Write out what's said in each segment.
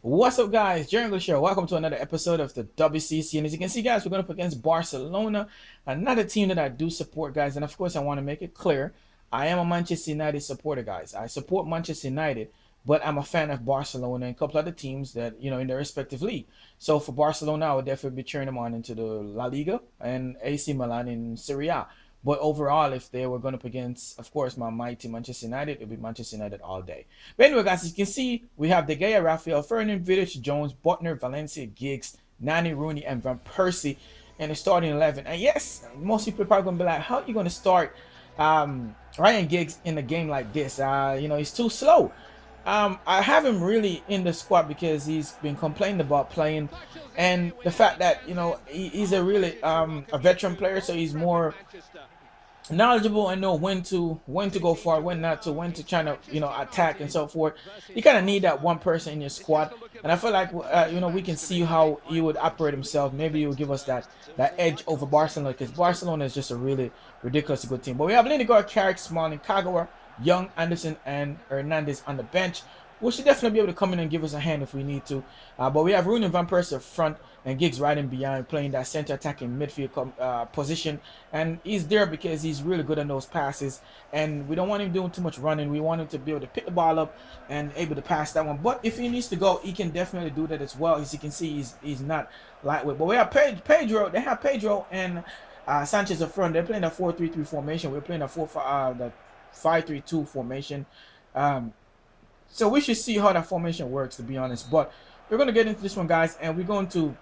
What's up, guys? Jerry English here. Welcome to another episode of the WCC. And as you can see, guys, we're going up against Barcelona, another team that I do support, guys. And of course, I want to make it clear, I am a Manchester United supporter, guys. I support Manchester United, but I'm a fan of Barcelona and a couple other teams that, in their respective league. So for Barcelona, I would definitely be cheering them on into the La Liga and AC Milan in Serie A. But overall, if they were going up against, of course, my mighty Manchester United, it would be Manchester United all day. But anyway, guys, as you can see, we have De Gea, Rafael, Ferdinand, Vidic, Jones, Butner, Valencia, Giggs, Nani, Rooney, and Van Persie in the starting 11. And yes, most people are probably going to be like, how are you going to start Ryan Giggs in a game like this? He's too slow. I have him really in the squad because he's been complaining about playing, and the fact that he's a really a veteran player, so he's more knowledgeable and know when to go for it, when not to, when to try to attack and so forth. You kind of need that one person in your squad, and I feel like we can see how he would operate himself. Maybe he will give us that edge over Barcelona, because Barcelona is just a really ridiculously good team. But we have Lindegaard, Carrick, Smalling, Kagawa, Young, Anderson, and Hernandez on the bench. We should definitely be able to come in and give us a hand if we need to. But we have Rooney and Van Persie up front and Giggs right in behind, playing that center attacking midfield position. And he's there because he's really good on those passes. And we don't want him doing too much running. We want him to be able to pick the ball up and able to pass that one. But if he needs to go, he can definitely do that as well. As you can see, he's not lightweight. But we have Pedro. They have Pedro and Sanchez up front. They're playing a 4-3-3 formation. We're playing a 5-3-2 formation. So we should see how that formation works, to be honest. But we're going to get into this one, guys, and we're going to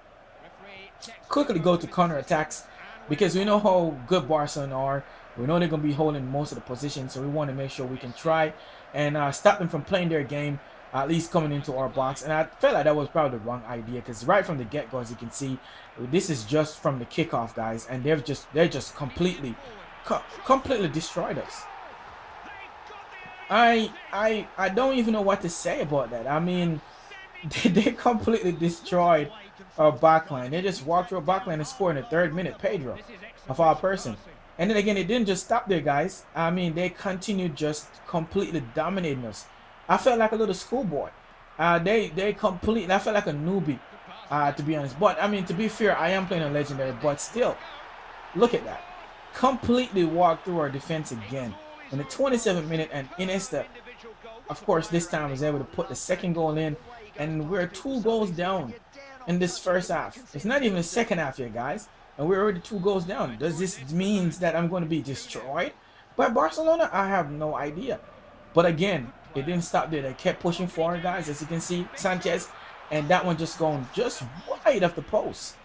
quickly go to counter attacks because we know how good Barcelona are. We know they're going to be holding most of the positions, so we want to make sure we can try and stop them from playing their game, at least coming into our box. And I felt like that was probably the wrong idea because right from the get-go, as you can see, this is just from the kickoff, guys, and they're just completely destroyed us. I don't even know what to say about that. I mean, they completely destroyed our backline. They just walked through our backline and scored in the 3rd minute, Pedro, of our person. And then again, it didn't just stop there, guys. I mean, they continued just completely dominating us. I felt like a little schoolboy. They completely, I felt like a newbie, to be honest. But, I mean, to be fair, I am playing a legendary, but still, look at that. Completely walked through our defense again. In the 27th minute, and Iniesta, of course, this time was able to put the 2nd goal in, and we're 2 goals down in this first half. It's not even the second half yet, guys, and we're already 2 goals down. Does this mean that I'm going to be destroyed by Barcelona? I have no idea. But again, it didn't stop there. They kept pushing forward, guys, as you can see, Sanchez, and that one just going just wide of the post.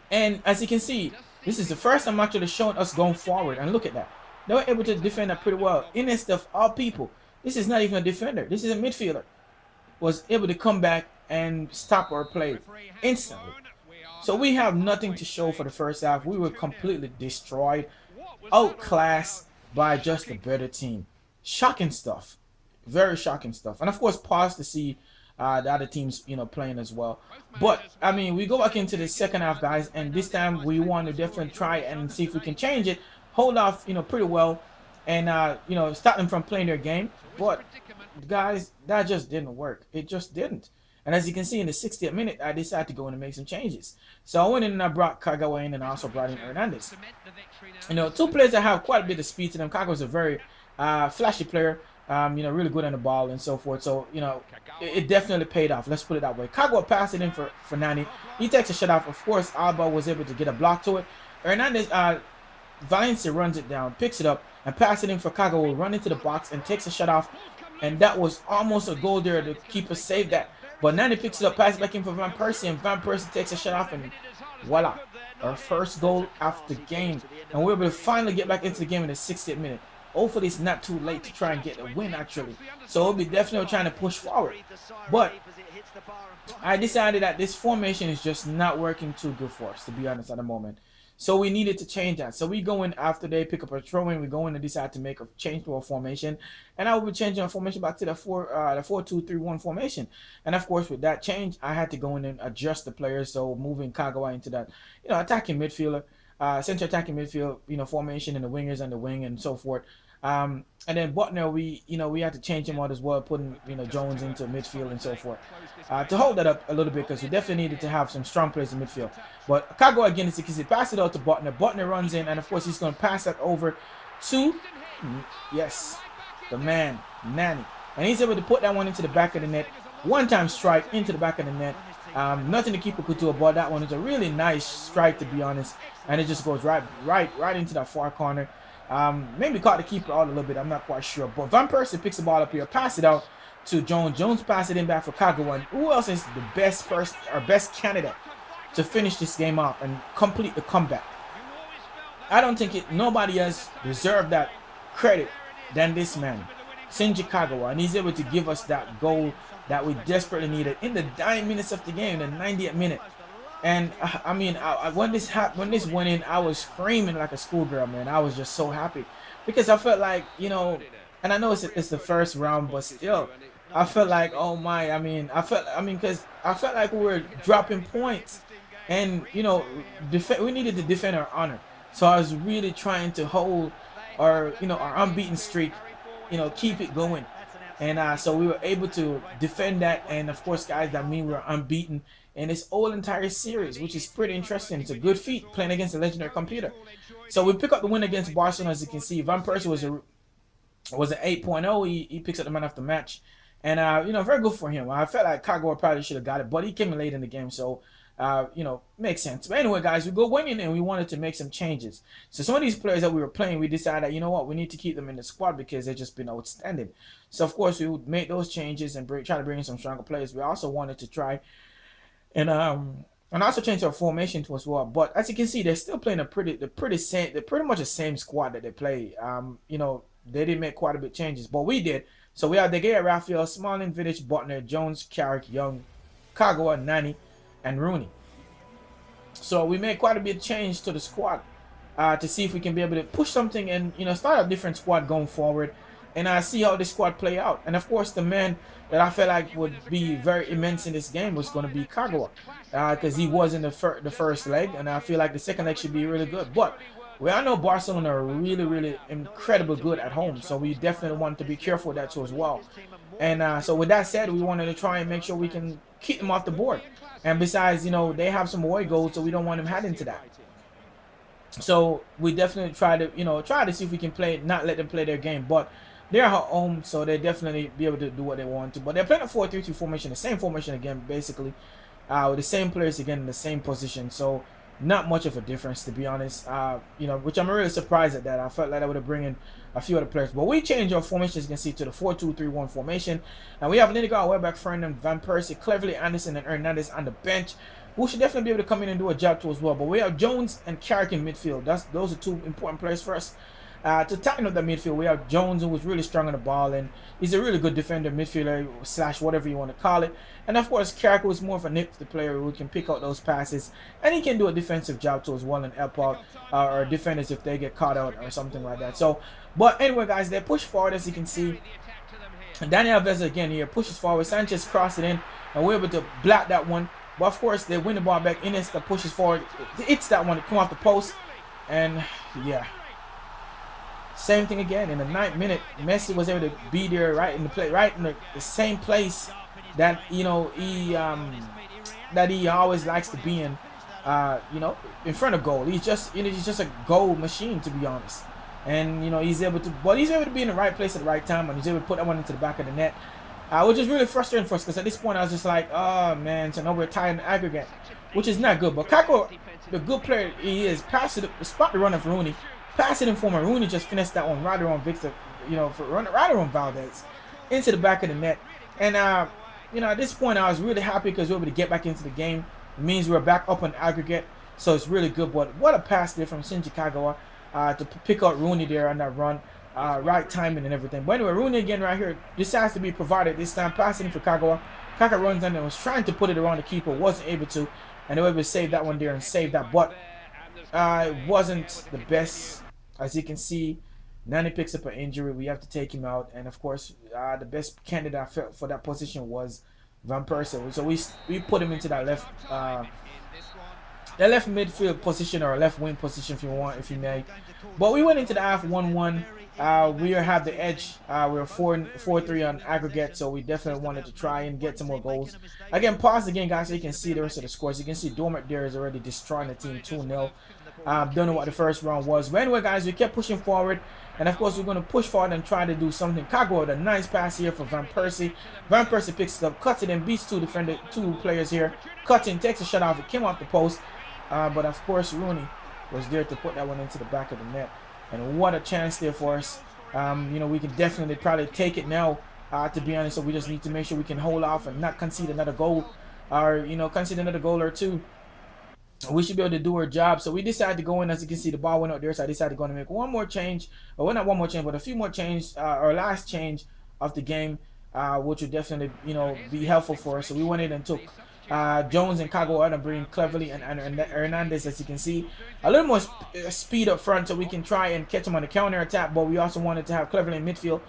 And as you can see, this is the first time actually showing us going forward, and look at that. They were able to defend that pretty well. Iniesta, of all people, this is not even a defender. This is a midfielder. Was able to come back and stop our play instantly. So we have nothing to show for the first half. We were completely destroyed, outclassed by just a better team. Shocking stuff. Very shocking stuff. And of course, pause to see the other teams, playing as well. But I mean, we go back into the second half, guys, and this time we want to definitely try and see if we can change it. Hold off, pretty well, and stop them from playing their game. But guys, that just didn't work. It just didn't. And as you can see, in the 60th minute, I decided to go in and make some changes. So I went in and I brought Kagawa in, and I also brought in Hernandez. 2 players that have quite a bit of speed to them. Kagawa is a very flashy player. Really good on the ball and so forth. So it definitely paid off. Let's put it that way. Kagawa passed it in for Nani. He takes a shot off. Of course, Alba was able to get a block to it. Hernandez. Valencia runs it down, picks it up, and passes it in for Kagawa. Will run into the box and takes a shot off, and that was almost a goal there. The keeper saved that. But Nani picks it up, passes back in for Van Persie, and Van Persie takes a shot off, and voila, our first goal after the game. And we're able to finally get back into the game in the 60th minute. Hopefully it's not too late to try and get a win, actually. So we'll be definitely trying to push forward. But I decided that this formation is just not working too good for us, to be honest, at the moment. So we needed to change that. So we go in after they pick up a throw-in. We go in and decide to make a change to our formation. And I will be changing our formation back to the 4-2-3-1 formation. And of course, with that change, I had to go in and adjust the players. So moving Kagawa into that, attacking midfielder, center attacking midfield, formation, and the wingers on the wing and so forth. And then Butner, we had to change him out as well, putting Jones into midfield and so forth to hold that up a little bit because we definitely needed to have some strong players in midfield. But Kagawa again, as you can see, pass it out to Butner. Butner runs in, and of course he's going to pass that over to yes, the man Nani, and he's able to put that one into the back of the net. One-time strike into the back of the net. Nothing to keep could do about that one. It's a really nice strike, to be honest, and it just goes right into that far corner. Maybe caught the keeper out a little bit. I'm not quite sure. But Van Persie picks the ball up here, pass it out to Jones. Jones passes it in back for Kagawa. And who else is the best person or best candidate to finish this game off and complete the comeback? I don't think nobody else deserved that credit than this man, Shinji Kagawa, and he's able to give us that goal that we desperately needed in the dying minutes of the game, the 90th minute. And I mean, when this went in, I was screaming like a schoolgirl, man. I was just so happy because I felt like, and I know it's the first round, but still, I felt like, oh my, because I felt like we were dropping points, and we needed to defend our honor. So I was really trying to hold our unbeaten streak, keep it going. And so we were able to defend that, and of course, guys, that mean we were unbeaten in this whole entire series, which is pretty interesting. It's a good feat playing against a legendary computer. So we pick up the win against Barcelona, as you can see. Van Persie was an 8.0. He picks up the man of the match, and very good for him. I felt like Kagawa probably should have got it, but he came in late in the game, so makes sense. But anyway, guys, we go winning, and we wanted to make some changes. So some of these players that we were playing, we decided, you know what, we need to keep them in the squad because they've just been outstanding. So of course we would make those changes and try to bring in some stronger players. We also wanted to try and also change our formation to as well. But as you can see, they're still playing they're pretty much the same squad that they play. They didn't make quite a bit of changes, but we did. So we have De Gea, Raphael, Smalling, Vidic, Butner, Jones, Carrick, Young, Kagawa, Nani, and Rooney. So we made quite a bit of change to the squad to see if we can be able to push something and start a different squad going forward, and see how the squad play out. And of course, the man that I felt like would be very immense in this game was going to be Kagawa, because he was in the first leg, and I feel like the second leg should be really good. But we all know Barcelona are really, really incredible good at home, so we definitely want to be careful with that too as well. And so with that said, we wanted to try and make sure we can keep them off the board. And besides, they have some away goals, so we don't want them heading to that. So we definitely try to see if we can not let them play their game. But they're at home, so they definitely be able to do what they want to. But they're playing a 4-3-2 formation, the same formation again, basically, with the same players again in the same position. So not much of a difference, to be honest. Which I'm really surprised at that. I felt like I would have bring in a few other players. But we changed our formation, as you can see, to the 4-2-3-1 formation. And we have Linegar, Welbeck, Fernand, Van Persie, Cleverly, Anderson, and Hernandez on the bench, who should definitely be able to come in and do a job too as well. But we have Jones and Carrick in midfield. Those are two important players for us. To tighten up the midfield, we have Jones, who was really strong on the ball, and he's a really good defender, midfielder, / whatever you want to call it. And of course, Carrick was more of a nifty player who can pick out those passes, and he can do a defensive job too as well and help out our defenders if they get caught out or something like that. So, but anyway, guys, they push forward, as you can see. Daniel Alves again here pushes forward. Sanchez crosses it in, and we're able to block that one. But of course, they win the ball back. Iniesta pushes forward, hits that one, come off the post, and yeah. Same thing again in the 9th minute. Messi was able to be there right in the same place that he always likes to be in. In front of goal. He's just a goal machine, to be honest. And he's able to be in the right place at the right time, and he's able to put that one into the back of the net. Which is really frustrating for us because at this point I was just like, oh man, so now we're tied in the aggregate, which is not good. But Kako, the good player he is, passed it, spot the run of Rooney. Pass it in for Rooney, just finished that one right around Victor, right around Valdez, into the back of the net. And at this point I was really happy because we were able to get back into the game. It means we're back up on aggregate, so it's really good. But what a pass there from Shinji Kagawa to pick out Rooney there on that run, right timing and everything. But anyway, Rooney again right here. This has to be provided this time. Passing for Kagawa. Kagawa runs in and was trying to put it around the keeper, wasn't able to, and they were able to save that one there and save that. But it wasn't the best. As you can see, Nani picks up an injury. We have to take him out. And, of course, the best candidate I felt for that position was Van Persie. So we put him into that left midfield position or left wing position, if you may. But we went into the half 1-1. we have the edge. We're 4-3 on aggregate, so we definitely wanted to try and get some more goals. Again, pause the game, guys, so you can see the rest of the scores. You can see Dormant there is already destroying the team 2-0. Don't know what the first round was. But anyway, guys, we kept pushing forward. And of course, we're going to push forward and try to do something. Kago with a nice pass here for Van Persie. Van Persie picks it up, cuts it, and beats two players here. Cuts in, takes a shot off. It came off the post. But of course, Rooney was there to put that one into the back of the net. And what a chance there for us. You know, we can definitely probably take it now, to be honest. So we just need to make sure we can hold off and not concede another goal. Or, you know, concede another goal or two. We should be able to do our job. So we decided to go in. As you can see, the ball went out there, so I decided to go in and make one more change, or well, not one more change, but a few more change, our last change of the game, which would definitely, you know, be helpful for us. So we went in and took Jones and Kago out and bring Cleverly and Hernandez. As you can see, a little more speed up front so we can try and catch them on the counter attack, but we also wanted to have Cleverly in midfield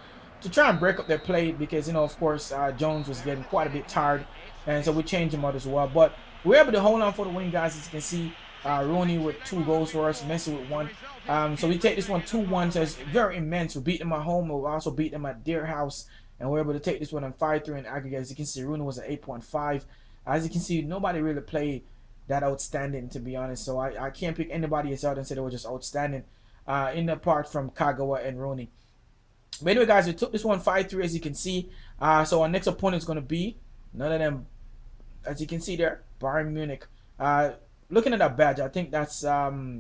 to try and break up their play, because, you know, of course, Jones was getting quite a bit tired, and so we changed him out as well. But we're able to hold on for the win, guys. As you can see, Rooney with 2 goals for us, Messi with 1. So we take this one 2-1. So it's very immense. We beat them at home. We also beat them at their house, and we're able to take this one on 5-3 in aggregate. As you can see, Rooney was at 8.5. As you can see, nobody really played that outstanding, to be honest. So I can't pick anybody else out and say they were just outstanding, apart from Kagawa and Rooney. But anyway, guys, we took this one 5-3, as you can see. So our next opponent is going to be none of them, as you can see there, Bayern Munich. Looking at that badge, I think that's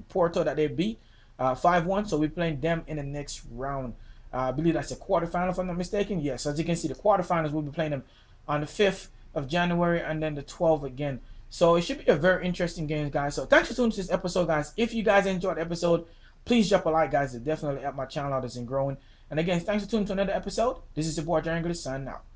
Porto that they beat 5-1. So we're playing them in the next round. I believe that's a quarterfinal, if I'm not mistaken. Yes, as you can see, the quarterfinals, we'll be playing them on the 5th of January and then the 12th again. So it should be a very interesting game, guys. So thanks for tuning to this episode, guys. If you guys enjoyed the episode, please drop a like, guys. It definitely help my channel out as in growing. And again, thanks for tuning to another episode. This is your boy, Jerry Good, signing out.